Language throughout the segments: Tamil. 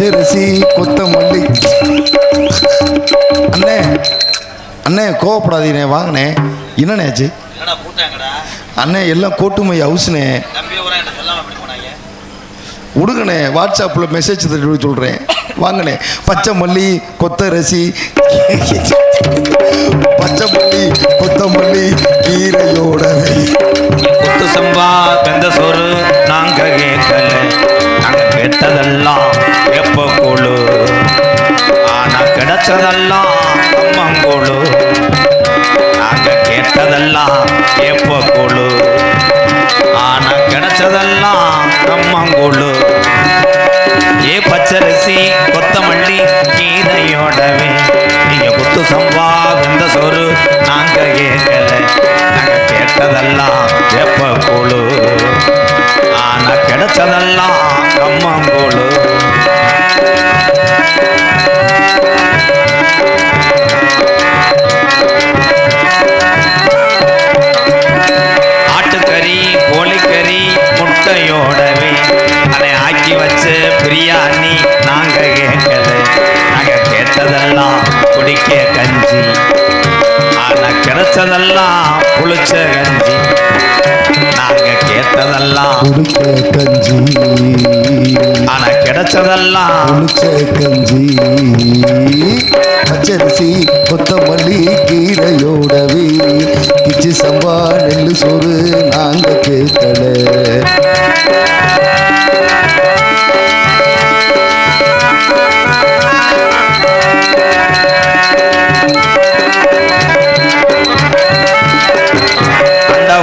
பச்சரிசி கொத்தமல்லி. அண்ணே அண்ணே கோவப்படாதீண்ணே, வாங்கண்ணே. என்னண்ணே ஆச்சு அண்ணே? எல்லாம் கோட்டுமை ஹவுஸ்ண்ணே. விடுங்கண்ணே, வாட்ஸ்அப்பில் மெசேஜ் தட்டி சொல்கிறேன். வாங்கண்ணே. பச்சை மல்லி கொத்தரிசி, பச்சை மல்லி கொத்தமல்லி கீரையோட கொத்து சம்பா வெந்த சோறு நாங்க கேட்கல, நாங்க கேட்டதெல்லாம் எப்ப கூழு, ஆனா கிடைச்சதெல்லாம் அம்மங்கூழு. நாங்க கேட்டதெல்லாம் எப்ப கூழு, ஆனா கிடைச்சதெல்லாம் அம்மங்கூழு. ஏ பச்சரிசி கொத்தமல்லி கீரையோடவே, நீங்க குத்து சம்பா வெந்த சோறு நாங்க கேட்கல, நாங்க கேட்டதெல்லாம் எப்ப கூழு, ஆனா கிடைச்சதெல்லாம் கம்மங்கூழு. ஆட்டுக்கறி கோழிக்கறி முட்டையோடவே அதை ஆக்கி வச்சு பிரியாணி நாங்க கேட்கல, நாங்க கேட்டதெல்லாம் குடிக்க கஞ்சி, ஆனா கிடைச்சதெல்லாம் புளிச்ச கஞ்சி. நாங்க கேட்டதெல்லாம் குடிக்க கஞ்சி, ஆனா கிடைச்சதெல்லாம் புளிச்ச கஞ்சி. பச்சரிசி கொத்தமல்லி கீரையோடவே, கிச்சி சம்பா நெல்லு சோறு நாங்க கேட்கல.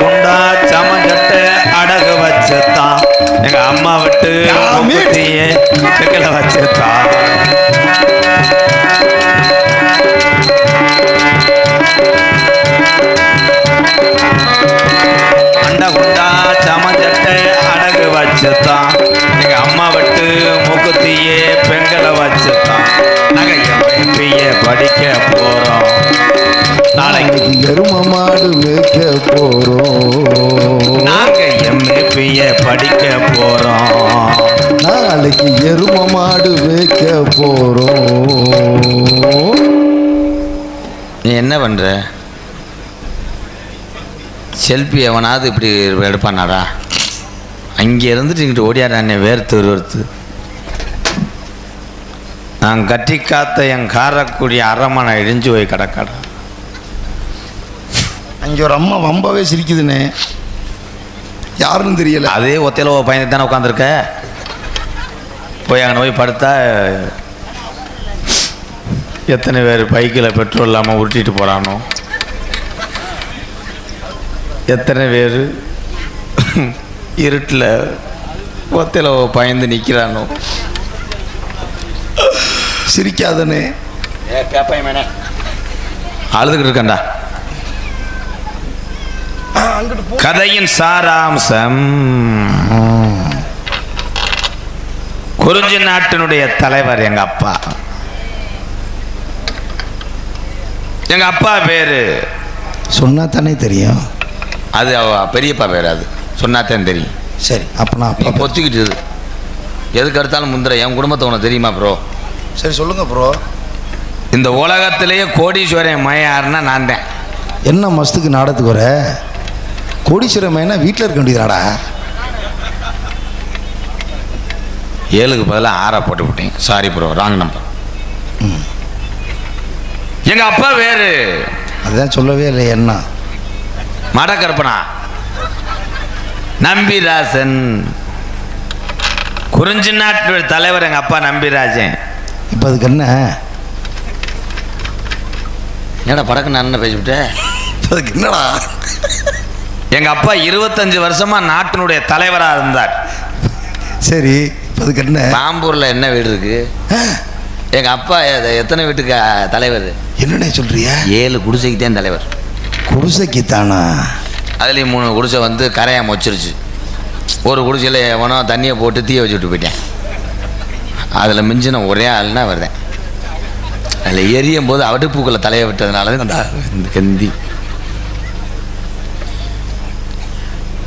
உண்டா சமஞ்சட்ட அடகு வச்சுத்தான் எங்க அம்மா விட்டு வெக்கல வச்சுத்தான். அண்ட உண்டா சமஞ்சட்ட அடகு வச்சுத்தான் எங்க அம்மா விட்டு மூக்குத்தியே பெண்களை வச்சுத்தான். நாங்க எம்பிய படிக்க போறோம், நாளைக்கு எரும மாடு மேய்க்க போறோம். நாங்க எம்பிய படிக்க போறோம், நாளைக்கு எரும மாடு மேய்க்க போறோம். நீ என்ன பண்ற? செல்ஃபி எவனாவது இப்படி எடுப்பானாடா? அங்கே இருந்துட்டு இங்கிட்டு ஓடியாடானே வேர்த்து வேர்த்து. நான் கட்டி காத்த என் காரக்கூடிய அரமனை இடிஞ்சு போய் கிடக்காடா. அங்கே ஒரு அம்மா வம்பாவே சிரிக்குதுண்ணே, யாருன்னு தெரியல. அதே ஒத்தையில பயந்து தானே உட்காந்துருக்க. போய் அங்கே போய் படுத்தா எத்தனை பேர் பைக்கில் பெட்ரோல் இல்லாமல் உருட்டிட்டு போகிறானோ, எத்தனை பேர் இருட்டில் ஒத்தையில பயந்து நிற்கிறானோ. சிரிக்காதனே, அழுதுகிட்டு இருக்கண்டா. கதையின் சாராம்சம், குறிஞ்சி நாட்டினுடைய தலைவர் எங்க அப்பா. எங்க அப்பா பேரு சொன்னா தானே தெரியும். அது பெரியப்பா பேர், அது சொன்னாத்தான் தெரியும். சரி, அப்போ நான் அப்பா பொத்திக்கிட்டு எதுக்கு எடுத்தாலும் முந்திர என் குடும்பத்தை உனக்கு தெரியுமா ப்ரோ? சரி சொல்லுங்க ப்ரோ. இந்த உலகத்திலேயே கோடீஸ்வரன் மயாருன்னா நான் தான். என்ன மஸ்துக்கு நாடத்துக்கு வர? கோடீஸ்வரன் மயனா வீட்டில் இருக்க வேண்டியதாடா. 7க்கு பதிலாக 6 போட்டு விட்டேன். Sorry bro, wrong number. எங்க அப்பா வேறு அதுதான் சொல்லவே இல்லை. என்ன மடக்கற்பனா நம்பிராசன், குறிஞ்சி நாட்டு தலைவர் எங்க அப்பா நம்பிராஜன். இப்போ அதுக்கு என்ன? என்னடா படக்கு நான் பேசிவிட்டேன். அதுக்கு என்னடா? எங்க அப்பா 25 வருஷமா நாட்டினுடைய தலைவராக இருந்தார். சரி, இப்போ அதுக்கு என்ன? பாம்பூர்ல என்ன வீடு இருக்கு? எங்க அப்பா எத்தனை வீட்டுக்கு தலைவர்? என்னண்ணே சொல்றியா? 7 குடிசைக்கு தான் தலைவர். குடிசைக்கு தானா? அதுலேயும் 3 குடிசை வந்து கரையாம வச்சிருச்சு. ஒரு குடிசையில் எவனோ தண்ணியை போட்டு தீய வச்சுட்டு போயிட்டேன். அதில் மிஞ்சின ஒரே ஆள்னா வருதேன். அதில் எரியும் போது அடுப்புக்குள்ள தலையை விட்டதுனால தான் இந்த கந்தி.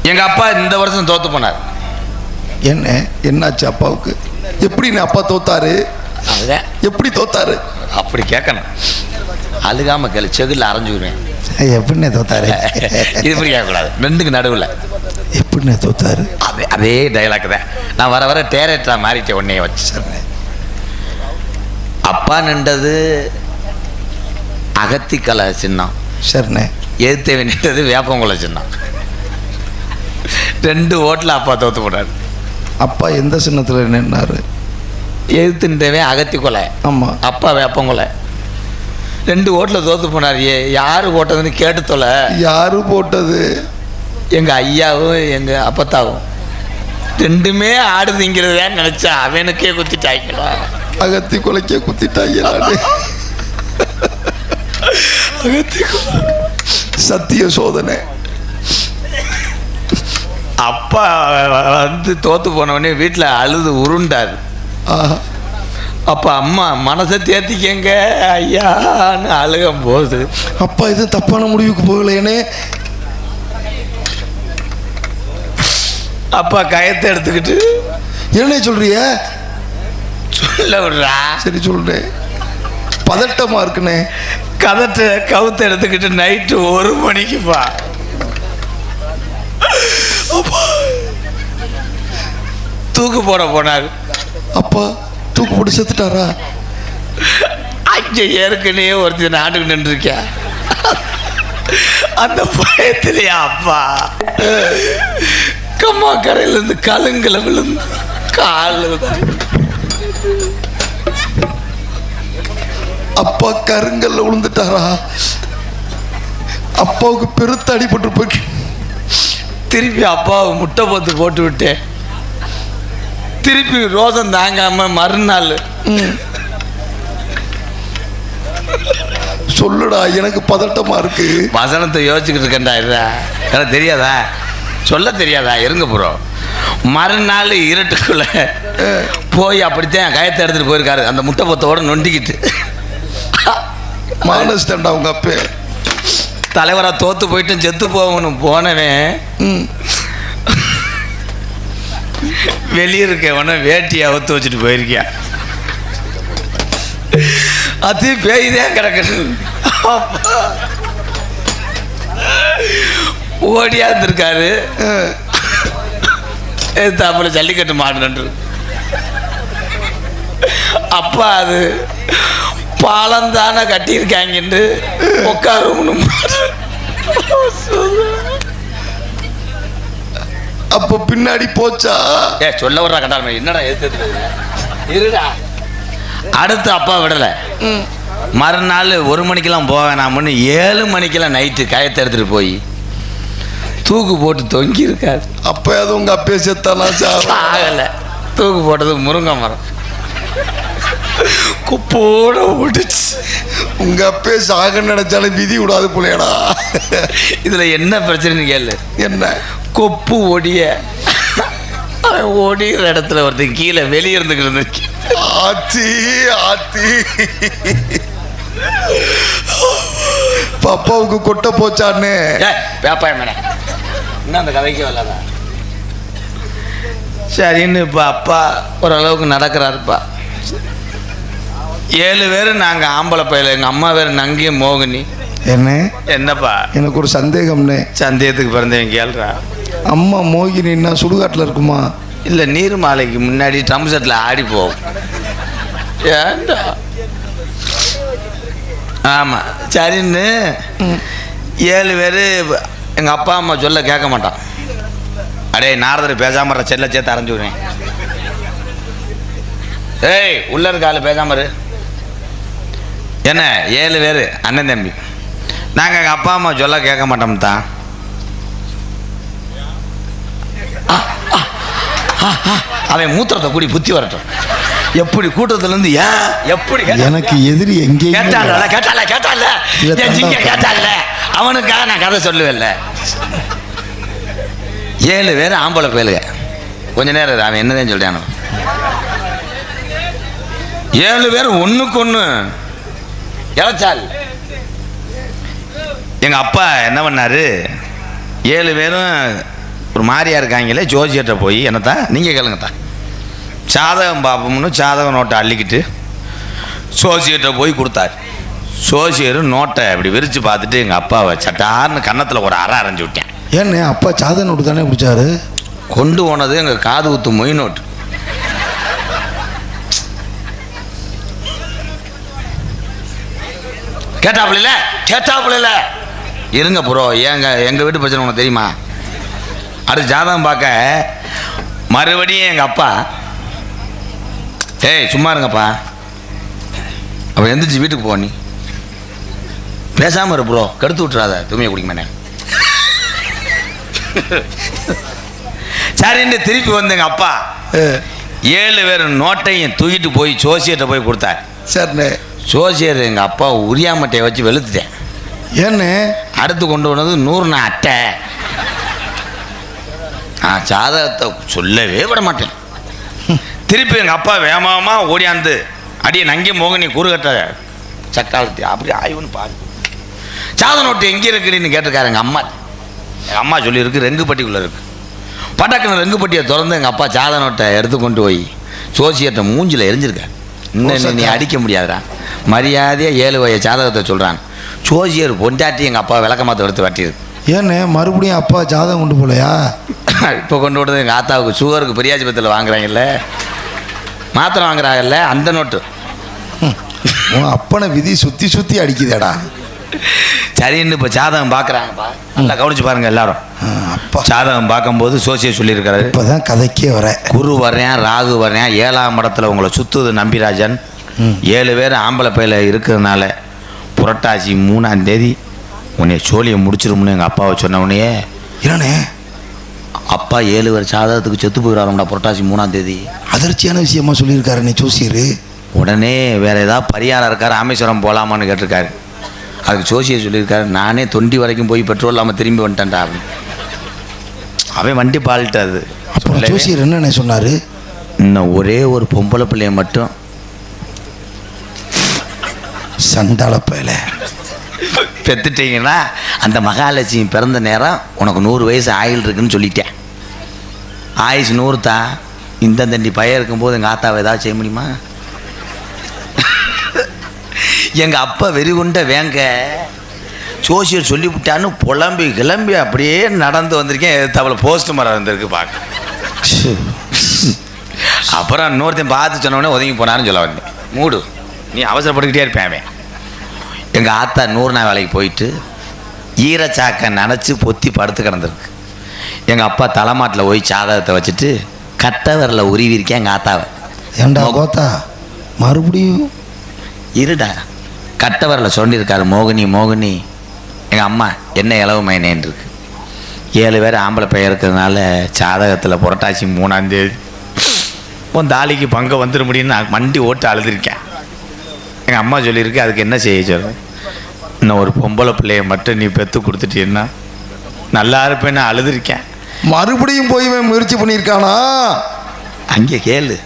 எங்கள் அப்பா இந்த வருஷம் தோற்று போனார். என்ன என்னாச்சு அப்பாவுக்கு? எப்படின்னு அப்பா தோத்தாரு? அதுதான் எப்படி தோத்தாரு? அப்படி கேட்கணும். அழுகாம கேளு, செகுல அரைஞ்சுக்கிறேன். எப்படின்னு தோத்தாரு? இது இப்படி கேட்கக்கூடாது, ரெண்டுக்கு நடுவில். எப்படின்னு தோத்தாரு? அதே டைலாக் தான். நான் வர வர டேரக்டரா மாறிட்டேன் உன்னைய வச்சு. அப்பா நின்றது அகத்திக்கலை சின்னம், சரிண்ணே. எதிர்த்தேவி நின்றது வேப்பங்குளை சின்னம். 2 ஓட்டில் அப்பா தோத்து போனார். அப்பா எந்த சின்னத்தில் நின்னாரு? எதிர்த்து நின்றவே அகத்தி கொலை, ஆமாம். அப்பா வேப்பங்குளை. 2 ஓட்டில் தோத்து போனார். யாரு போட்டதுன்னு கேட்டு தொலை. யாரு போட்டது? எங்கள் ஐயாவும் எங்கள் அப்பத்தாவும். 2மே ஆடுதுங்கிறத நினச்சா அவனுக்கே குத்திட்டாங்களா? அகத்தி கொலைக்கே குத்திட்டாங்க. சத்திய சோதனை. அப்பா வந்து தோத்து போனவொடனே வீட்டில் அழுது உருண்டார். அப்போ அம்மா மனசை தேத்திக்கங்க ஐயான்னு அழுகும் போது அப்பா இது தப்பான முடிவுக்கு போகலையேனே. அப்பா கயத்தை எடுத்துக்கிட்டு, என்ன சொல்றிய? சொல்ல விடுறா. சரி சொல்றேன். பதட்டமா இருக்குண்ணே. கவுத்தை எடுத்துக்கிட்டு நைட்டு 1 மணிக்குப்பா தூக்கு போட போனார். அப்பா தூக்கு போட்டு செத்துட்டாரா? அங்கே ஏற்கனவே ஒருத்தர் நாட்டுக்கு நின்றுருக்கா. அந்த பயத்திலேயே அப்பா கம்மா கரையிலேருந்து கலுங்களை விழுந்து காலு. அப்பா கருங்கல்ல விழுந்துட்டாரா? அப்பாவுக்கு பெருத்த அடிபட்டு போய் திருப்பி அப்பாவை முட்டை போத்து போட்டு விட்டேன். திருப்பி ரோசம் தாங்காம மறுநாள் சொல்லுடா, எனக்கு பதட்டமா இருக்கு. வசனத்தை யோசிச்சுக்கிட்டு இருக்கேன்டா. எனக்கு தெரியாதா? சொல்ல தெரியாதா? இருங்க ப்ரோ. மறுநாள் இருட்டுக்குள்ள போய் அப்படித்தான் கயத்தை எடுத்துட்டு போயிருக்காரு, அந்த முட்டை பொத்தோட நொண்டிக்கிட்டு. மானஸ்டண்டா உங்க அப்பே. தலைவராக தோத்து போயிட்டு செத்து போகணும் போனவன் வெளியே இருக்கவன வேட்டியை அவுத்து வச்சுட்டு போயிருக்கியா. அது பேய்தான் கிடக்குது. ஓடியா இருந்திருக்காரு. தாப்புல ஜல்லிக்கட்டு மாடு. அப்பா அது பாலந்தானே கட்டியிருக்காங்கன்னு உட்காரும். அப்ப பின்னாடி போச்சா? சொல்ல வர்றா கட்டாளமே. என்னடா எது இருடா. அடுத்து அப்பா விடலை. மறுநாள் 1 மணிக்கெல்லாம் போவேனாமன்னு 7 மணிக்கெல்லாம் நைட்டு கயத்தை எடுத்துட்டு போய் தூக்கு போட்டு தொங்கி இருக்காரு. அப்ப அது உங்க அப்பே செத்தானா? சாகலை. தூக்கு போட்டது முருங்கை மரம் குப்போட ஓடிச்சு. உங்க அப்பே சாக நினைச்சாலும் விதி விடாது போலேடா. இதுல என்ன பிரச்சனைன்னு கேளு. என்ன? கொப்பு ஓடிய ஓடிற இடத்துல ஒருத்தன் கீழே வெளியே இருந்துக்கிட்டு. ஆத்தி ஆத்தி. அப்பாவுக்கு கொட்ட போச்சான்னு பேப்பாய மேடம் இன்னும் அந்த கதைக்கு வரலதா. சரின்னு இப்போ அப்பா ஓரளவுக்கு நடக்கிறாருப்பா. 7 பேர் நாங்கள் ஆம்பளை பையில. எங்கள் அம்மா வேறு நங்கியும் மோகினி. என்ன? என்னப்பா? எனக்கு ஒரு சந்தேகம்னே. சந்தேகத்துக்கு பிறந்தவன் கேள்றா. அம்மா மோகினின்னா சுடுகாட்டில் இருக்குமா? இல்லை, நீர் மாலைக்கு முன்னாடி ட்ரம் செட்டில் ஆடி போகும். ஏண்டா? ஆமாம். சரின்னு 7 பேர் எங்கள் அப்பா அம்மா சொல்ல கேட்க மாட்டான். அடே நாரதர் பேசாம செல்ல சேர்த்து அரைஞ்சு விடுவேன். ஏய் உள்ள இருக்க ஆள் பேசாம. என்ன 7 பேர் அண்ணன் தம்பி. நாங்கள் எங்கள் அப்பா அம்மா சொல்ல கேட்க மாட்டோம் தான். அவன் மூத்திரத்தை கூடி புத்தி வரட்டும். எப்படி கூட்டத்திலேருந்து ஏன் எப்படி எனக்கு எதிரி எங்கே கேட்டால கேட்டால அவனுக்காக நான் கதை சொல்லுவேன்ல. 7 பேர் ஆம்பளை பயலுக. கொஞ்ச நேரம் அவன் என்னதான் சொல்றானோ. 7 பேர் ஒன்றுக்கு ஒன்று இழைச்சால். எங்கள் அப்பா என்ன பண்ணாரு, 7 பேரும் ஒரு மாதிரியா இருக்காங்களே ஜோசியர்கிட்ட போய் என்னத்தான் நீங்கள் கேளுங்கத்தான். ஜாதகம் பார்ப்போம்னு ஜாதக நோட்டை அள்ளிக்கிட்டு சோசியர்கிட்ட போய் கொடுத்தாரு. சோசியர் நோட்டை அப்படி விரித்து பார்த்துட்டு எங்கள் அப்பாவை சட்டார்னு கன்னத்தில் ஒரு அரை அரைஞ்சி விட்டேன். ஏன்னு அப்பா சாத நோட்டு தானே பிடிச்சாரு? கொண்டு போனது எங்கள் காது ஊத்து மொய் நோட்டு. கேட்டாப்புல இருங்க ப்ரோ, எங்கள் வீட்டு பிரச்சனை உனக்கு தெரியுமா? அடுத்து ஜாதகம் பார்க்க மறுபடியும் எங்கள் அப்பா, ஏய் சும்மா இருங்கப்பா, அப்போ எந்திரிச்சு வீட்டுக்கு போ, நீ பேசாமல் இரு ப்ரோ, கெடுத்து விட்டுறாத, துணியை குடிக்க மாட்டேன். சரின்னு திருப்பி வந்து எங்கள் அப்பா 7 பேர் நோட்டையும் தூக்கிட்டு போய் ஜோசியர்கிட்ட போய் கொடுத்தார். சரிண்ணே. ஜோசியர் எங்கள் அப்பா உரியாமட்டையை வச்சு வெளுத்துட்டேன். ஏன்னு அடுத்து கொண்டு வந்தது 100 அட்டை. நான் ஜாதகத்தை சொல்லவே விட மாட்டேன். திருப்பி எங்கள் அப்பா வேகமாக ஓடியாந்து அடியே நங்கே மோகினி கூறுகட்ட சக்காலத்தி அப்படி ஆய்வுன்னு பாரு, ஜாத நோட்டு எங்கே இருக்குன்னு கேட்டிருக்காரு எங்கள் அம்மா. எங்கள் அம்மா சொல்லியிருக்கு ரெங்குப்பட்டிக்குள்ளே இருக்குது. பட்டக்குன்னு ரெங்குப்பட்டியை திறந்து எங்கள் அப்பா ஜாத நோட்டை எடுத்து கொண்டு போய் ஜோசியர்கிட்ட மூஞ்சில் எரிஞ்சிருக்கார். இன்னும் நீ அடிக்க முடியாதுடா, மரியாதையாக 7 வய ஜாதகத்தை சொல்கிறான். ஜோசியர் பொண்டாட்டி எங்கள் அப்பா விளக்கமாத்த எடுத்து வட்டியிருக்கு. ஏன்னு மறுபடியும் அப்பா ஜாதகம் கொண்டு போகலையா? இப்போ கொண்டு விடுறது எங்கள் ஆத்தாவுக்கு சுகருக்கு பெரியாஜிபத்தில் வாங்குறாங்கல்ல, மாத்திரை வாங்குறாங்கல்ல, அந்த நோட்டு. அப்பனை விதி சுற்றி சுற்றி அடிக்குதேடா. சரின்னு இப்போ ஜாதகம் பார்க்குறாங்கப்பா, நல்லா கவனிச்சு பாருங்க எல்லாரும். அப்பா ஜாதகம் பார்க்கும்போது சோசியர் சொல்லியிருக்காரு, இப்போ தான் கதைக்கே வர குரு வர்றேன், ராகு வர்றேன், 7ஆம் இடத்துல உங்களை சுற்றுது நம்பிராஜன். 7 பேர் ஆம்பளை பையில இருக்கிறதுனால புரட்டாசி 3ஆம் தேதி உன்னை சோழியை முடிச்சிருமுன்னு எங்கள் அப்பாவை சொன்னவனே. இல்லைண்ணே, அப்பா 7 பேர் ஜாதகத்துக்கு செத்து போயிடாரும்டா புரட்டாசி 3ஆம் தேதி. அதிர்ச்சியான விஷயமா சொல்லியிருக்காரு நீ ஜோசியர். உடனே வேறு ஏதாவது பரிகாரம் இருக்கார், ராமேஸ்வரம் போகலாமான்னு கேட்டிருக்காரு. அதுக்கு ஜோசியர் சொல்லியிருக்காரு, நானே தொண்டி வரைக்கும் போய் பெட்ரோல் இல்லாமல் திரும்பி வந்துட்டேன்டா அப்படின்னு. அவன் வண்டி பால்ட்டு. அது அப்புறம் ஜோசியர் என்னென்ன சொன்னார்? இன்னும் ஒரே ஒரு பொம்பளை பிள்ளைய மட்டும் சண்டாள பையில பெற்றுட்டீங்கன்னா அந்த மகாலட்சுமி பிறந்த நேரம் உனக்கு 100 வயசு ஆயுள் இருக்குன்னு சொல்லிட்டேன். ஆயுசு 100 தான். இந்த தண்டி பையன் இருக்கும்போது எங்கள் ஆத்தாவை ஏதாவது செய்ய முடியுமா? எங்கள் அப்பா வெறிகுண்ட வேங்க ஜோசியர் சொல்லிவிட்டான்னு புலம்பி கிளம்பி அப்படியே நடந்து வந்திருக்கேன். எதிர்த்தாப்புல போஸ்ட் மரம் வந்திருக்கு பார்க்க. அப்புறம் இன்னொருத்தையும் பார்த்து சொன்னோடனே ஒதுங்கி போனான்னு சொல்ல வந்தேன். மூடு, நீ அவசரப்பட்டுக்கிட்டே இருப்பேன். அவன் எங்கள் ஆத்தா 100 நாள் வேலைக்கு போயிட்டு ஈரச்சாக்கை நனைச்சி பொத்தி படுத்து கிடந்திருக்கு. எங்கள் அப்பா தலைமாட்டில் போய் சாதகத்தை வச்சுட்டு கட்டவரில் உருவிருக்கேன் எங்கள் ஆத்தாவை. ஏண்டா கோத்தா மறுபடியும் இருடா, கட்டவரில் சொல்லியிருக்காரு, மோகினி மோகினி. எங்கள் அம்மா என்ன இளவு மைனேன் இருக்கு. 7 பேர் ஆம்பளை பையன் இருக்கிறதுனால ஜாதகத்தில் புரட்டாசி 3ஆம் தேதி உன் தாலிக்கு பங்கு வந்துட முடியும்னு நான் மண்டி ஓட்டு அழுதுருக்கேன். எங்கள் அம்மா சொல்லியிருக்கு, அதுக்கு என்ன செய்ய சொல்கிறேன், இன்னும் ஒரு பொம்பளை பிள்ளைய மட்டும் நீ பெற்று கொடுத்துட்டீன்னா நல்லா இருப்பேன்னு அழுதுருக்கேன். மறுபடியும் போய் முயற்சி பண்ணியிருக்கானா? அங்கே கேளு.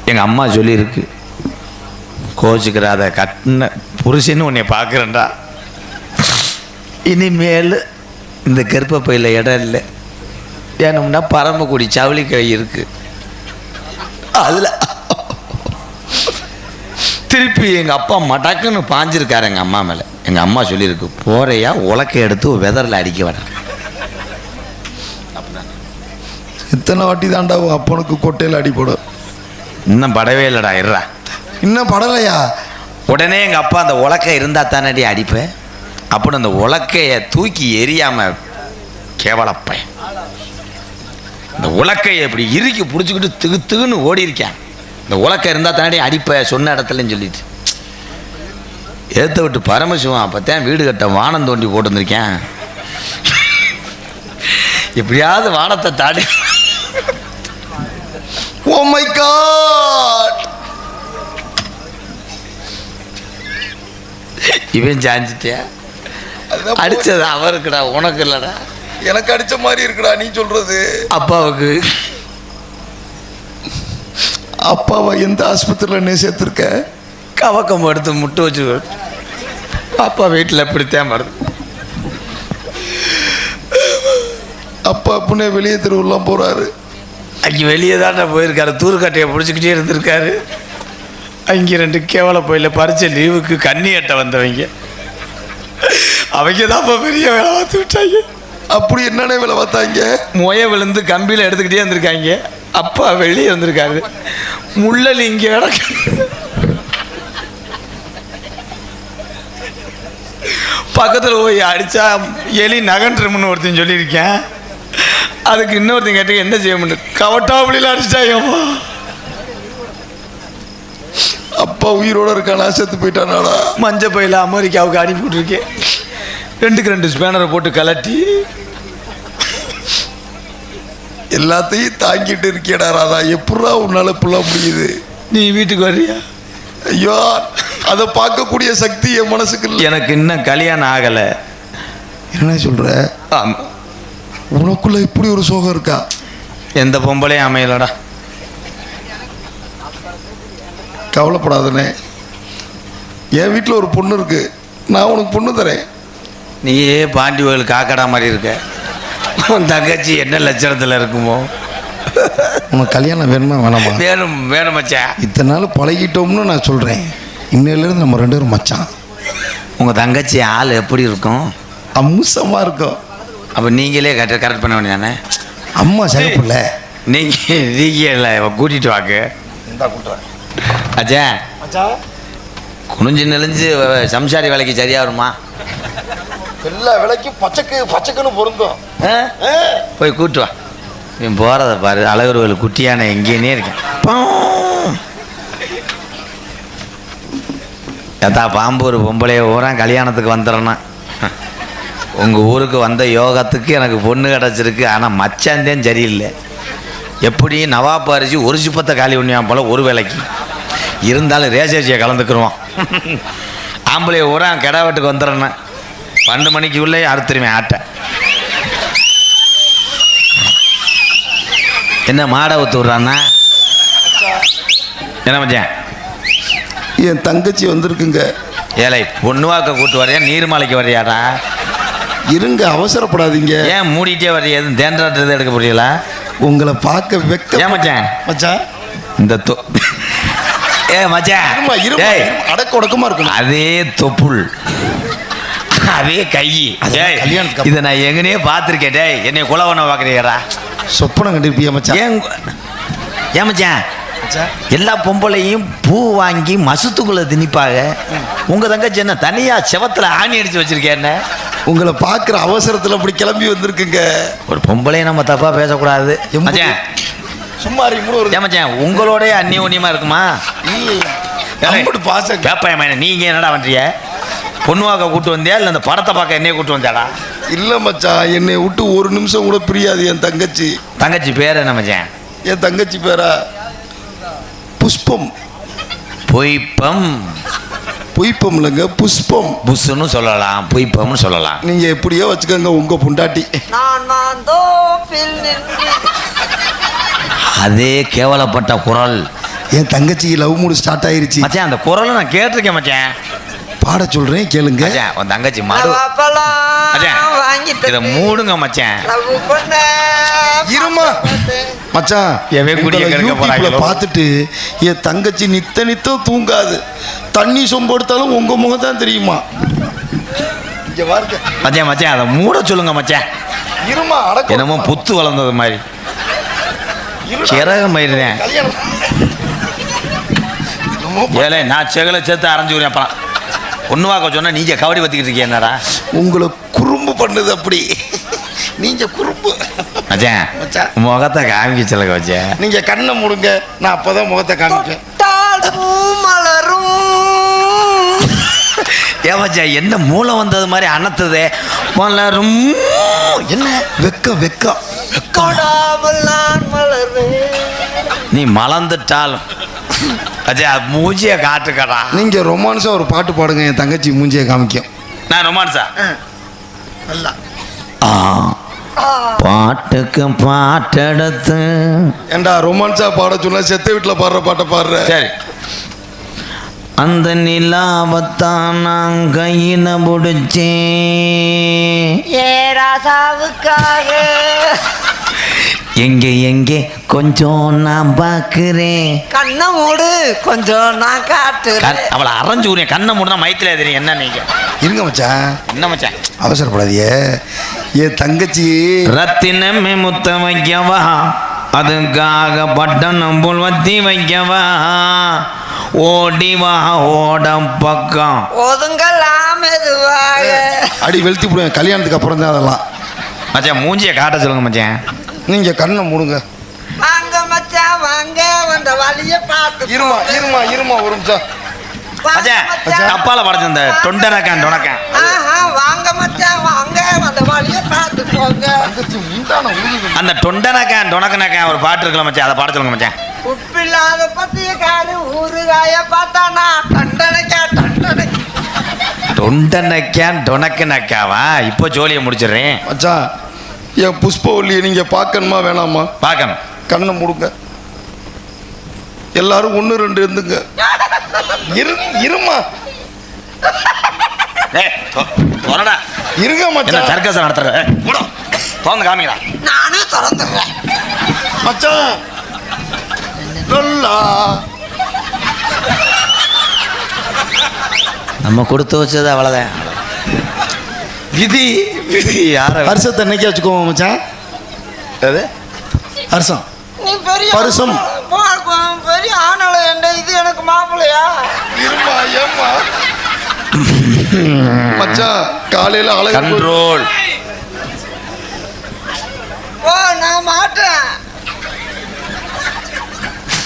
எங்கள் அம்மா சொல்லியிருக்கு, கோச்சுக்கிறாத, கட்டின புருஷன்னு உன்னை பார்க்குறேன்டா, இனிமேல் இந்த கர்ப்பப்பையில் இடம் இல்லை, வேணும்னா பரமக்குடி சவுளி கை இருக்கு, அதில் திருப்பி எங்கள் அப்பா மடக்குன்னு பாஞ்சிருக்காரு எங்கள் அம்மா மேலே. எங்கள் அம்மா சொல்லியிருக்கு, போறையா உலக்கை எடுத்து வெதரில் அடிக்க வர. இத்தனை வாட்டி தாண்டா அப்பனுக்கு கொட்டையில் அடிப்படும். இன்னும் படவே இல்லைடா, இருறா. இன்னும் படலையா? உடனே எங்கள் அப்பா அந்த உலக்கை இருந்தால் தானடி அடிப்பேன். அப்படி அந்த உலக்கையை தூக்கி எரியாமல் கேவலப்பேன். இந்த உலக்கையை இப்படி இறுக்கி பிடிச்சிக்கிட்டு திகு திகுன்னு ஓடி இருக்கேன். இந்த உலக்கை இருந்தால் தானடி அடிப்பேன் சொன்ன இடத்துலன்னு சொல்லிட்டு ஏற்ற விட்டு பரமசிவம் அப்போத்தான் வீடு கட்ட வானம் தோண்டி போட்டு வந்திருக்கேன். எப்படியாவது வானத்தை தாண்டி. ஓ மை காட், இவன் சாஞ்சிட்டியா? அடிச்சது அவருக்குடா, உனக்கு இல்லடா. எனக்கு அடிச்ச மாதிரி இருக்குடா நீ சொல்றது. அப்பாவுக்கு. அப்பாவை எந்த ஆஸ்பத்திரியில் நீ சேர்த்துருக்க? கவக்கம் எடுத்து முட்டை வச்சு அப்பா வீட்டில் எப்படித்தான் வருது. அப்பா அப்படின்னே வெளியே தெருவெல்லாம் போறாரு. அங்கே வெளியே தானே போயிருக்காரு, தூர்கட்டையை பிடிச்சிக்கிட்டே இருந்திருக்காரு. அங்கே 2 கேவல போயில பறிச்ச லீவுக்கு கண்ணி அட்டை வந்தவங்க அவங்க தான் இப்போ பெரிய வேலை பார்த்து விட்டாங்க. அப்படி என்னென்ன வேலை பார்த்தாங்க? முய விழுந்து கம்பியில் எடுத்துக்கிட்டே வந்திருக்காங்க. அப்பா வெளியே வந்திருக்காரு, முள்ளல் இங்கே கிடக்கு. பக்கத்தில் போய் அடித்தா எலி நகன்றும்னு ஒருத்தன் சொல்லியிருக்கேன். அதுக்கு இன்னொருத்தன் கேட்டு என்ன செய்ய முடியும், கவட்டாவளியில் அடிச்சிட்டாங்கம்மா. அப்பா உயிரோட இருக்கானா செத்து போயிட்டானாடா? மஞ்சள் பையில அமெரிக்காவுக்கு அனுப்பி விட்டுருக்கேன். 2க்கு 2 ஸ்பேனரை போட்டு கலட்டி எல்லாத்தையும் தாங்கிட்டு இருக்கேடா ராதா. எப்படா உன்னால இப்பெல்லாம் முடியுது? நீ வீட்டுக்கு வர்றியா? ஐயோ, அதை பார்க்கக்கூடிய சக்தி என் மனசுக்கு இல்லை. எனக்கு இன்னும் கல்யாணம் ஆகலை. என்ன சொல்ற? உனக்குள்ள இப்படி ஒரு சோகம் இருக்கா? எந்த பொம்பளையும் அமையலடா. கவலைப்படாதனே, என் வீட்டில் ஒரு பொண்ணு இருக்கு, நான் உனக்கு பொண்ணு தரேன். நீயே பாண்டி கோயில் காக்கடா மாதிரி இருக்க. உன் தங்கச்சி என்ன லட்சணத்தில் இருக்குமோ? உனக்கு கல்யாணம் வேணுமா வேணாமா? வேணும் வேணும் மச்சான். இத்தனை நாள் பழகிட்டோம்னு நான் சொல்கிறேன். இன்னையிலேருந்து நம்ம 2 பேரும் மச்சான். உங்கள் தங்கச்சி ஆள் எப்படி இருக்கும்? அம்சமாக இருக்கும். அப்போ நீங்களே கரெக்ட் பண்ண வேண்டியதானே? அம்மா சிறப்புல நீங்கள் கூட்டிகிட்டு வாங்க. அச்சா குனிஞ்சு நெளிஞ்சு சம்சாரி வேலைக்கு சரியா வருமா? எல்லா வேலைக்கும் பச்சைக்குன்னு பொருந்தும். போய் கூட்டு வா. நீ போகிறத பாரு, அழகர் கோயில் குட்டியான எங்கேனே இருக்கேன். ஏத்தா பாம்பூர் பொம்பளைய ஊரா கல்யாணத்துக்கு வந்துடுறேன்னா, உங்கள் ஊருக்கு வந்த யோகத்துக்கு எனக்கு பொண்ணு கிடச்சிருக்கு. ஆனால் மச்சாந்தேன் சரியில்லை. எப்படி நவாப் அரிசி ஒரு சிப்பத்தை காலி பண்ணியான் போல் ஒரு வேலைக்கு இருந்தாலும் ரேசேசியை கலந்துக்குருவான். ஆம்பளைய ஊரா கிடா வீட்டுக்கு வந்துடுறேன்னா 12 மணிக்கு உள்ளே அறுத்துருவேன் ஆட்டை. என்ன மாடை ஊற்று விட்றான்னா? என்ன மச்சான்? என் தங்கச்சி வந்திருக்குங்க. ஏழை பொண்ணுவாக்க கூட்டு வரையா, நீர்மலைக்கு வரையாடா? இருங்க, அவசரப்படாதீங்க. ஏன் மூடிட்டே வரையா? எதுவும் தேன்றாட்டு எடுக்க முடியல? உங்களை பார்க்க வெக்க. ஏன் மச்சான்? மச்சான் இந்த மச்சான் அடக்க உடக்கமா இருக்கும். அதே தொப்புள், அதே கை. கல்யாணத்துக்கு இதை நான் எங்கனே பார்த்துருக்கேன். டேய், என்னை கொலை பண்ண பார்க்குறீங்கடா? சொப்பனம் கண்டிருப்பியா மச்சான்? ஏன் மச்சான்? எல்லா பொம்பளையும் பூ வாங்கி மசத்துக்குள்ள திணிப்பாங்க. உங்க தங்கச்சி என்ன தனியா செவத்துல ஆணி அடிச்சு வச்சிருக்கேன்? உங்களை பார்க்குற அவசரத்தில் அப்படி கிளம்பி வந்திருக்குங்க. ஒரு பொம்பளையை நம்ம தப்பா பேசக்கூடாது மச்சான். சும்மா மச்சான், உங்களோடய அந்நியோன்யமா இருக்குமா? பாசம் கேப்பாயமான. நீங்க என்னடா பண்றிய? பொண்ணுவாக்க கூட்டு வந்தியா இல்லை அந்த படத்தை பார்க்க என்னைய கூட்டு வந்தாடா? இல்லை மச்சான், என்னை விட்டு ஒரு நிமிஷம் கூட பிரியாது என் தங்கச்சி. தங்கச்சி பேர் என்ன மச்சான்? என் தங்கச்சி பேரா புஷ்பம். பொய்ப்பம். பொய்ப்பம் இல்லைங்க, புஷ்பம். புஷ்ன்னு சொல்லலாம், பொய்ப்பம்னு சொல்லலாம். நீங்க எப்படியோ வச்சுக்கோங்க. உங்க பொண்டாட்டி அதே கேவலப்பட்ட குரல். என் தங்கச்சிக்கு லவ் மூடு ஸ்டார்ட் ஆயிருச்சு மச்சான். அந்த குரலை நான் கேட்டிருக்கேன் மச்சான். பாட சொல்றேன் கேளுங்க. உன் தங்கச்சி மாடு இதை மூடுங்க மச்சான். இருமா மச்சான், பார்த்துட்டு என் தங்கச்சி நித்தம் தூங்காது. தண்ணி சொம்பு எடுத்தாலும் உங்க முகம் தான் தெரியுமா? மச்சான் மச்சான் அதை மூட சொல்லுங்க மச்சான். இருமா, என்னமோ புத்து வளர்ந்தது மாதிரி சிறக மயிருந்தேன். ஏழை நான் செகலை சேர்த்து அரைஞ்சு விடுறேன். அப்புறம் ஒன்றுவாக்க சொன்னா நீங்க கபடி பத்திக்கிட்டு இருக்கீங்க. என்னடா உங்களை குறும்பு பண்ணுது அப்படி? நீங்க குறும்பு மச்சான். முகத்தை காமிக்க சொல்லுங்க வச்சேன். நீங்க கண்ணை மூடுங்க, நான் அப்பதான் முகத்தை காமிப்பேன். ஏமாச்சா என்ன மூளை வந்தது மாதிரி அனத்துதே மலரும். என்ன வெக்கம் நீ மலர்ந்துட்டாலும் அஜய் மூஞ்சியை காட்டுக்கடா. நீங்க ரொமான்ஸா ஒரு பாட்டு பாடுங்க, என் தங்கச்சி மூஞ்சியை காமிக்கும். நான் ரொமான்ஸா? பாட்டுக்கு பாட்டெடுத்து ஏண்டா ரொமான்ஸா பாட சொன்னா செத்த வீட்டில் பாடுற பாட்டை பாடுற? சரி. அந்த நிலாவத்தான் நான் கையில முடிச்சேன் ஏ ராசாவுக்காக. எங்கே எங்கே கொஞ்சம் நான் பார்க்குறேன். கண்ணை மூடு கொஞ்சம் நான் காட்டுறேன். அவளை அரைஞ்சு ஊறேன். கண்ணை மூடுனா மயத்தில் தெரியும். என்ன நீங்கள் இருங்க மச்சான், என்ன மச்சான் அவசரப்படாதியே. என் தங்கச்சி ரத்தினமே முத்த வைக்கவா, அதுக்காக பட்டணம் போல் வத்தி வைக்கவா, ஓடிவா ஓட பக்கம் ஒதுங்கலாம் மெதுவாக. அடி வெளுத்தி போடுவேன். கல்யாணத்துக்கு அப்புறம் தான் அதெல்லாம். மச்சான் மூஞ்சியை காட்ட சொல்லுங்க மச்சான். நீங்கள் கண்ணை மூடுங்க. வாங்க மச்சான் வாங்க, வந்த வழிய பார்த்து இருமா இருமா இருமா ஒரு நிமிஷம். மச்சான் தப்பால படைச்சிருந்த தொண்டனக்கான் டொனக்கான். வாங்க மச்சான் வாங்க, வந்த வழிய பார்த்து போங்க. தங்கச்சி முந்தான உருகுது. அந்த தொண்டனக்கான் டொனக்கனக்கான் ஒரு பாட்டு இருக்குல்ல மச்சான், அதை பாட சொல்லுங்க மச்சான். உப்பில்லாத பத்திய காரு ஊறுகாய பார்த்தானா தண்டனைக்கா தண்டனை. தொண்டனக்கான் டொனக்கனக்காவா? இப்போ ஜோலியை முடிச்சிடுறேன் மச்சான், என் புஷ்பவல்லியை நீங்கள் பார்க்கணுமா வேணாமா? பார்க்கணும். கண்ணை மூடுங்க. எல்லாரும் 1 2 இருந்துங்க. இருமா தொலைடா. இருங்க என்ன மச்சான். சர்க்கஸ் நடத்துற? திறந்து காமிங்களா? நானே திறந்துடுறேன் மச்சான் நல்லா நம்ம கொடுத்து வச்சது அவ்வளோதான். விதி விதி யார வருஷத்தை என்னைக்கு வச்சுக்கோங்க மச்சான். அது வருஷம் நீ பெரிய பரிசம். பெரிய ஆனால என்ன இது எனக்கு மாப்பிள்ளையா? இருமா ஏம்மா மச்சான், காலையில் அழகு கண்ட்ரோல். ஓ நான் மாட்டேன்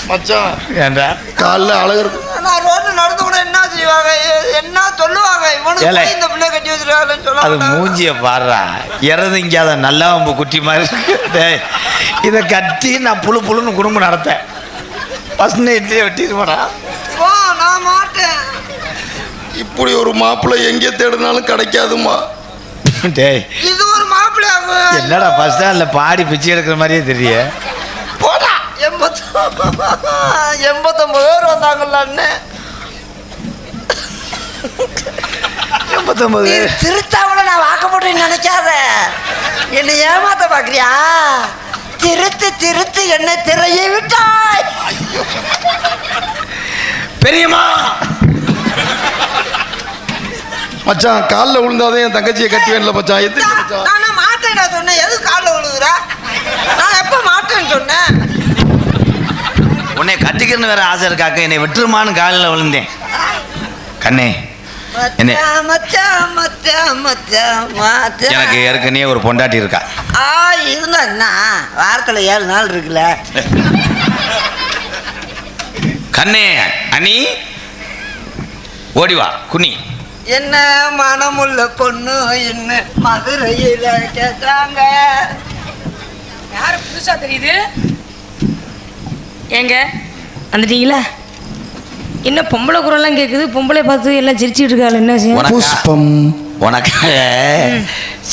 மச்சான். ஏண்டா காலைல அழகர் நான் ரோட்ல நடந்து கூட என்ன செய்வாங்க என்ன சொல்லுவாங்க, இவனுக்கு ஏலே. போய் இந்த பிள்ளை கட்டி வச்சிருக்காங்கன்னு அது சொல்லுவாங்க. மூஞ்சிய பாடுறா. இறதுங்காத நல்லா வம்பு குட்டி மாதிரி இருக்கு. டேய், இதை கட்டி நான் புழு புழுன்னு குடும்பம் நடத்தேன். ஃபர்ஸ்ட் நைட்லேயே வெட்டிடுவாடா. ஓ நான் மாட்டேன். இப்படி ஒரு மாப்பிள்ளை எங்கே தேடினாலும் கிடைக்காதுமா. டேய் இது ஒரு மாப்பிள்ளையாங்க. என்னடா ஃபர்ஸ்ட் ஸ்டாண்டில் பாடி பிச்சை எடுக்கிற மாதிரியே தெரிய. போடா 89 பேர் வந்தாங்கல்ல அண்ணன். 89 திருத்தாவில நான் வாக்கப்பட்டு நினைக்காத, என்னை ஏமாத்த பாக்குறியா? திருத்து திருத்து என்ன திரையை விட்டாய். பெரியம்மா மச்சான், காலில் விழுந்தாதான் என் தங்கச்சியை கட்டுவேன்ல மச்சான். எத்தனை மச்சான்? நான் மாட்டேன்டா சொன்னேன். எது காலில் விழுகுற? நான் எப்ப மாட்டேன்னு சொன்னேன்? உன்னை கட்டிக்கிறன்னு வேற ஆசை இருக்காக்க. என்னை விட்டுருமான்னு காலில் விழுந்தேன். கண்ணே என்ன? மச்சான் மச்சான் மச்சான் மச்சான். எனக்கு ஏற்கனவே ஒரு பொண்டாட்டி இருக்கா. இருந்தா என்ன, வாரத்துல 7 நாள் இருக்குல்ல. கண்ணே அனி ஓடிவா குனி. என்ன மனமுள்ள பொண்ணு என்ன மதுரையில கேட்டாங்க. யாரு புதுசா தெரியுது? ஏங்க வந்துட்டீங்களா? என்ன பொம்பளை குரல்லாம் கேட்குது? பொம்பளை பார்த்து எல்லாம் சிரிச்சுட்டு இருக்காள். என்ன விஷயம்? புஷ்பம். உனக்காக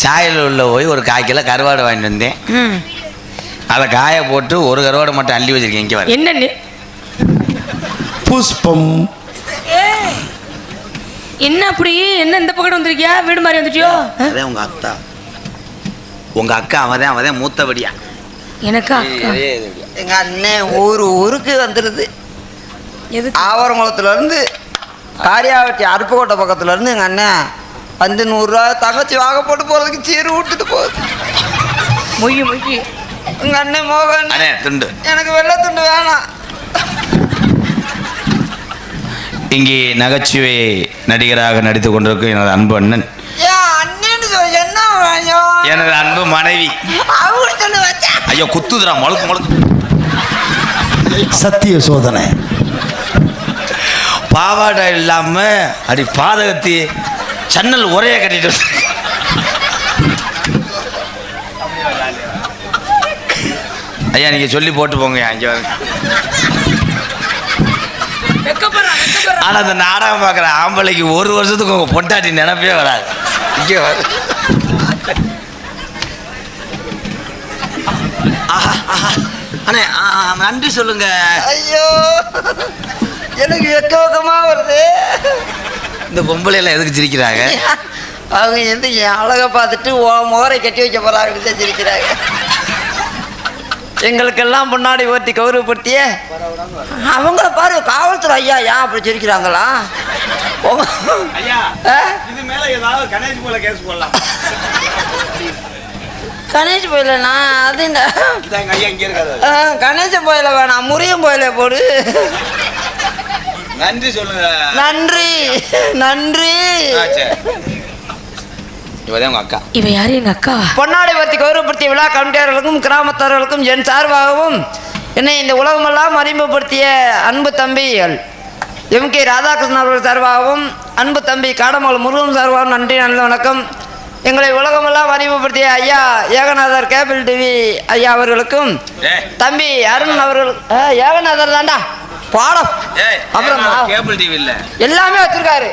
சாயல் உள்ள போய் ஒரு 1/4 கிலோ கருவாடு வாங்கிட்டு வந்தேன். ம். அதை காய போட்டு ஒரு கருவாடு மட்டும் அள்ளி வச்சிருக்கேன். இங்கே வர என்ன புஷ்பம். என்ன அப்படி என்ன இந்த பக்கம் வந்திருக்கியா? வீடு மாதிரி வந்துட்டியோ? அதே உங்க அத்தா உங்க அக்கா அவதான் மூத்தபடியா. எனக்கா அக்கா? எங்க அண்ணன் ஊருக்கு வந்துடுது. எது? ஆவரங்குளத்துல இருந்து காரியாவட்டி அருப்புக்கோட்டை பக்கத்துல இருந்து எங்க அண்ணன் வந்து 100 ரூபா தங்கச்சி வாங்க போட்டு போறதுக்கு சீரு விட்டுட்டு போகுது. மொய்யு மொய்யு. எங்க அண்ணன் மோகன் அண்ணே துண்டு. எனக்கு வெள்ளை துண்டு வேணாம். இங்கே நகைச்சுவை நடிகராக நடித்து கொண்டிருக்கும் எனது அன்பு அண்ணன், ஏன் அண்ணன்னு சொல்லி என்ன வேணும்? எனது அன்பு மனைவி. அவங்க சொல்லு வச்சா ஐயோ குத்துதுரா மழுக்கு மழுக்கு. சத்திய சோதனை. பாவாடை இல்லாம அடி பாதகத்தி சன்னல் ஒரே கட்டிட்டு வந்து. ஐயா நீங்க சொல்லி போட்டு போங்க. இங்க வாங்க. ஆனா அந்த நாடகம் பார்க்குற ஆம்பளைக்கு 1 வருஷத்துக்கு உங்க பொண்டாட்டி நினைப்பே வராது. இங்கே வர அண்ணே நன்றி சொல்லுங்க. ஐயோ எனக்கு வெக்கமா வருது. இந்த பொம்பளை எல்லாம் எதுக்கு சிரிக்கிறாங்க? அவங்க எந்த என் அழகை பார்த்துட்டு முகரை கட்டி வைக்க போறாங்கன்னு தான் சிரிக்கிறாங்க. எங்களுக்கெல்லாம் முன்னாடி ஓட்டி கௌரவப்படுத்திய அவங்கள பாரு காவல்துறை ஐயா ஏன் அப்படி சிரிக்கிறாங்களா? கணேஷ் போயிலண்ணா அது இந்த கணேசன் போயில வேணாம், முருகன் போயில போடு. நன்றி சொல்லுங்க. நன்றி நன்றி. இவதான் உங்க அக்கா. இவ யாரு? எங்க அக்கா. பொன்னாடை பற்றி கௌரவப்படுத்திய விழா கமிட்டியாளர்களுக்கும் கிராமத்தார்களுக்கும் என் சார்பாகவும் என்னை இந்த உலகமெல்லாம் அறிமுகப்படுத்திய அன்பு தம்பிகள் MK ராதாகிருஷ்ணன் அவர்கள் சார்பாகவும் அன்பு தம்பி காடமால் முருகன் சார்பாகவும் நன்றி நல்ல வணக்கம். எங்களை உலகமெல்லாம் அறிமுகப்படுத்திய ஐயா ஏகநாதர் கேபிள் டிவி ஐயா அவர்களுக்கும் தம்பி அருண் அவர்கள் ஏகநாதர் தாண்டா பாடம் அப்புறம் கேபிள் டிவி இல்ல எல்லாமே வச்சிருக்காரு.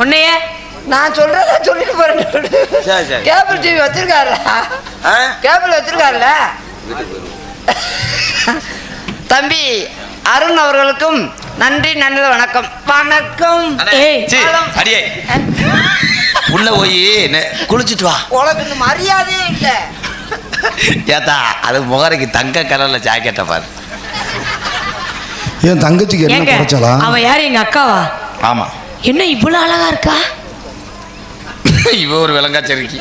உன்னைய நான் சொல்றத சொல்லிட்டு போறேன். கேபிள் டிவி வச்சிருக்காரு, கேபிள் வச்சிருக்காருல்ல. தம்பி அருண் அவர்களுக்கும் நன்றி நல்ல வணக்கம். வணக்கம். அடியே உள்ள போய் குளிச்சுட்டு வா. உனக்கு மரியாதையே இல்லை. ஏத்தா அது முகரைக்கு தங்க கலர்ல ஜாக்கெட்டை பாரு. என் தங்கச்சிக்கு என்ன குறைச்சலா? அவ யாரு? எங்க அக்காவா? ஆமா. என்ன இவ்வளவு அழகா இருக்கா? இவ ஒரு விலங்காச்சரிக்கி.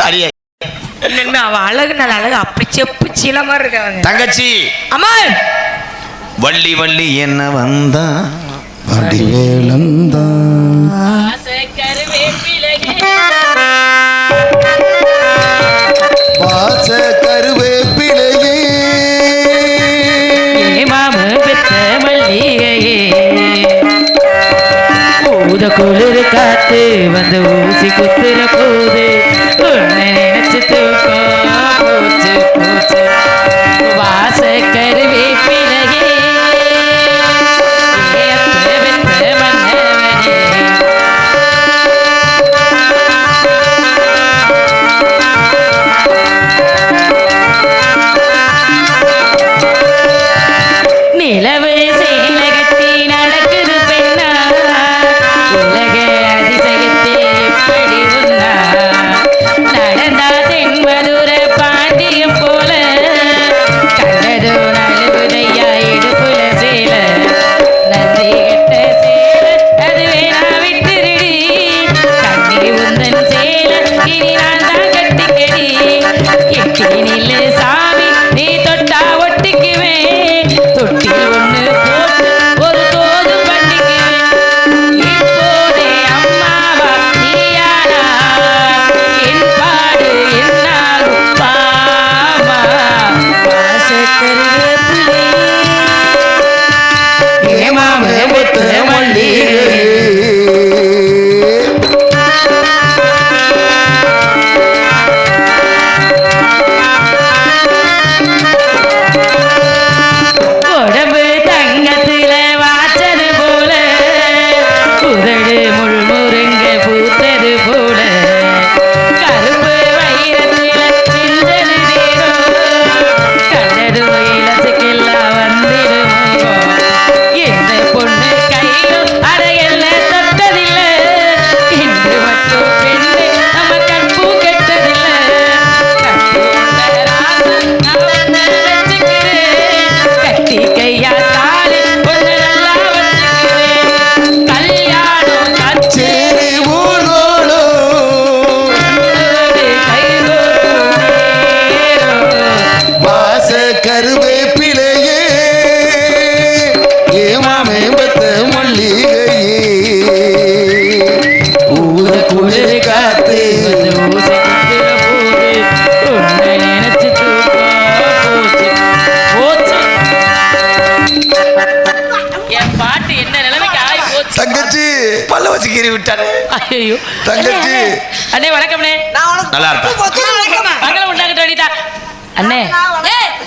அடியே என்ன அவ அழகு நல்ல அழகு அப்படி செப்பு சீல மாதிரி இருக்காங்க. தங்கச்சி அம்மா வள்ளி வள்ளி என்ன வந்தா வடிவேலந்தா பாச கருவேப்பிலையே மாமு பெத்த மல்லிகையே ஊத குளிர் காத்து வந்து ஊசி குத்துற போது உன்னை நினைச்சு தூக்கம் போச்சு போச்சு வாச கருவேப்பிலையே நிலவு சேல கட்டி நடக்குது பெண்ணா உலக அதிசயத்தே எப்படி உண்ணா நடந்தா தென்மதுர பாண்டியம் போல கண்டதோ நழுவுதையா இடுப்புல சேல நன்றி கெட்ட சேல அது வேணா விட்டுருடி கண்ணி உந்தன் சேல இனி நான் தான் கட்டிக்கடி எட்டி நில்லு சாமி நீ தொட்டா ஒட்டிக்குவேன் தொட்டில் ஒண்ணு போட்டு ஒரு தோது பண்ணிக்குவேன் இப்போதே அம்மாவா நீயானா என் பாடு என்னாகும் பாமா வாசக்கருவேப்பிலை ஏமாமே முத்து மல்லிகை உடம்பு தங்கத்துல வாச்சது போல உதடு முள்முருங்க பூத்தது போல கரும்பு வைரத்துல சிந்தது தேரும் கண்டது இலசுக்கெல்லாம் வந்துடுமோ எந்த பொண்ணு கையிலும் அடையல்ல தொட்டதில்லை இன்று மட்டும் பெண்ணு நம்ம கற்பூ கெட்டதில்லை கட்டி கையா தாலி ஒண்ணு நல்லா வச்சுக்கிறேன் கல்யாணம் கச்சேரி பாச கருவேப்பிலையே ஏமாமே பத்த மல்லிகையே ஊத குளிர் காத்து ஊசி குத்துற போது உன்னை நினைச்சு தூக்கம் போச்சு என் பாட்டு என்ன நிலைமைக்கு ஆகி போச்சு. தங்கச்சி பல்ல வச்சு கீறி விட்டாரு. ஐயோ தங்கச்சி அண்ணே வணக்கம்ண்ணே. நான் உனக்கு நல்லா இருப்பேன். மங்களம் உண்டாக்கிட்ட வேண்டியதா அண்ணே.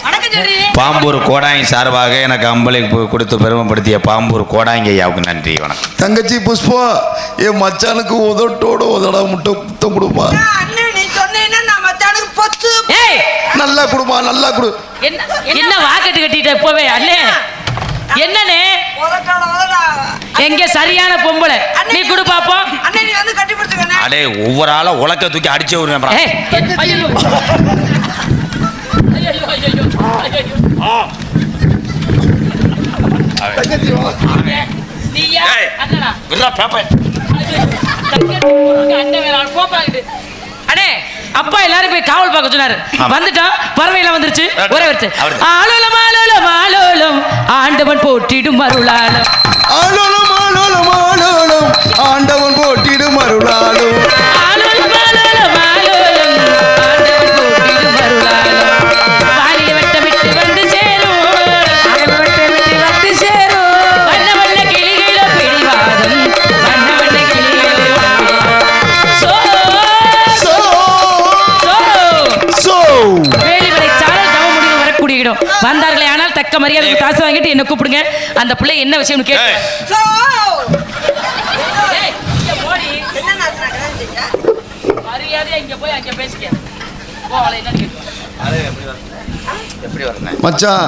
வணக்கம் சொல்றீ. பாம்பூர் கோடாங்கி சார்பாக எனக்கு அம்பளை கொடுத்து பெருமைப்படுத்திய பாம்பூர் கோடாங்கி ஐயாவுக்கு நன்றி வணக்கம். தங்கச்சி புஷ்பம் என் மச்சானுக்கு உதட்டோட உதடா முட்டை முத்தம் கொடுப்பா. அண்ணன் நீ சொன்னீங்கன்னா நான் மச்சானுக்கு பொத்து ஏய் நல்லா கொடுப்பா, நல்லா கொடு. என்ன வாக்கெட்டு கட்டிட்ட இப்பவே அண்ணே? என்னண்ணே உதட்டோட உதடா. எங்க சரியான பொம்பளை நீ குடு பாப்போம். அண்ணன் நீ வந்து கட்டி பிடிச்சுக்கண்ணே. அடே ஒவ்வொரு ஆளா உலக்க தூக்கி அடிச்சே விடுவேன். ஏய், ஐயோ. அண்ணே அப்பா எல்லாரும் போய் காவல் பார்க்க சொன்னாரு. வந்துட்டோம், பறவையெல்லாம் வந்துருச்சு. ஒரே வருச்சு ஆலோலம் ஆலோலம் ஆலோலம் ஆண்டவன் போற்றிடும் அருளாலம். ஆலோலம் ஆலோலம் ஆலோலம் ஆண்டவன் போற்றிடும் அருளாலும். ஆலோலம் ஆலோலம் ஆலோலம் ஆண்டவன் போற்றிடும் அருளாலம். வாலில வட்டமிட்டு வந்து சேரும், வட்டமிட்டு வந்து சேரும். வண்ண வண்ண கிளிகள பிடிவாதம், வண்ண வண்ண கிளிகள சோ சோ சோ சோ வேலிமலை சாரல் தவ முடிவு வரக்கூடிய இடம். வந்தார்களே ஆனால் தக்க மரியாதைக்கு காசு வாங்கிட்டு என்ன கூப்பிடுங்க. அந்த பிள்ளை என்ன விஷயம் கேட்டு மரியாதையா இங்க போய் அங்க பேசிக்க. மச்சான்,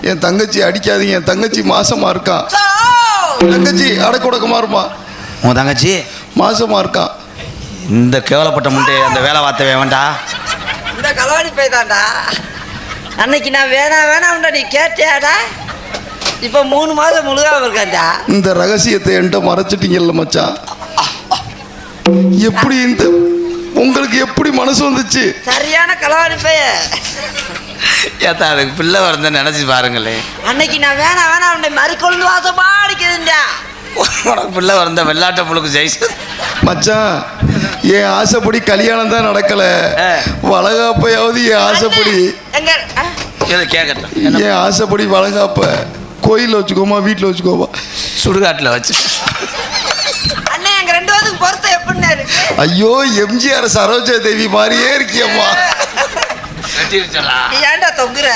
என் தங்கச்சி அடிக்காதீங்க. என் தங்கச்சி மாசமா இருக்கான். தங்கச்சி அடக்குடக்கமா இருப்பா. உன் தங்கச்சி மாசமா இருக்கான். இந்த கேவலப்பட்ட முண்டை அந்த வேலை வார்த்தை வேண்டா. இந்த கலவாணி போய்தான்டா. அன்னைக்கு நான் வேணாம்டா, நீ கேட்டியாடா? இப்போ 3 மாதம் முழுகாம இருக்காண்டா. இந்த ரகசியத்தை என்கிட்ட மறைச்சிட்டீங்கல்ல மச்சான். எப்படி இந்த உங்களுக்கு எப்படி மனசு வந்துச்சு? சரியான கலவாணி பைய. ஏத்தா அதுக்கு பிள்ளை வரத நினைச்சு பாருங்களே. அன்னைக்கு நான் வேணாம் மறிக்கொழுந்து வாசமா அடிக்குதுண்டா. உனக்கு பிள்ளை வரந்த வெள்ளாட்ட புழுக்கு ஜெயிச்சு. மச்சான், என் ஆசைப்படி கல்யாணம் தான் நடக்கல. வளகாப்பையாவது என் ஆசைப்படி. எங்க இதை கேட்கட்டும். என் ஆசைப்படி வளகாப்ப கோயிலில் வச்சுக்கோமா வீட்டில் வச்சுக்கோமா? சுடுகாட்டில் வச்சு. அண்ணே எங்க 2 பேருக்கு பொறுத்த எப்படின்னா இருக்கு? ஐயோ, எம்ஜிஆர் சரோஜா தேவி மாதிரியே இருக்கியம்மா. நீ ஏன்டா தொங்குற?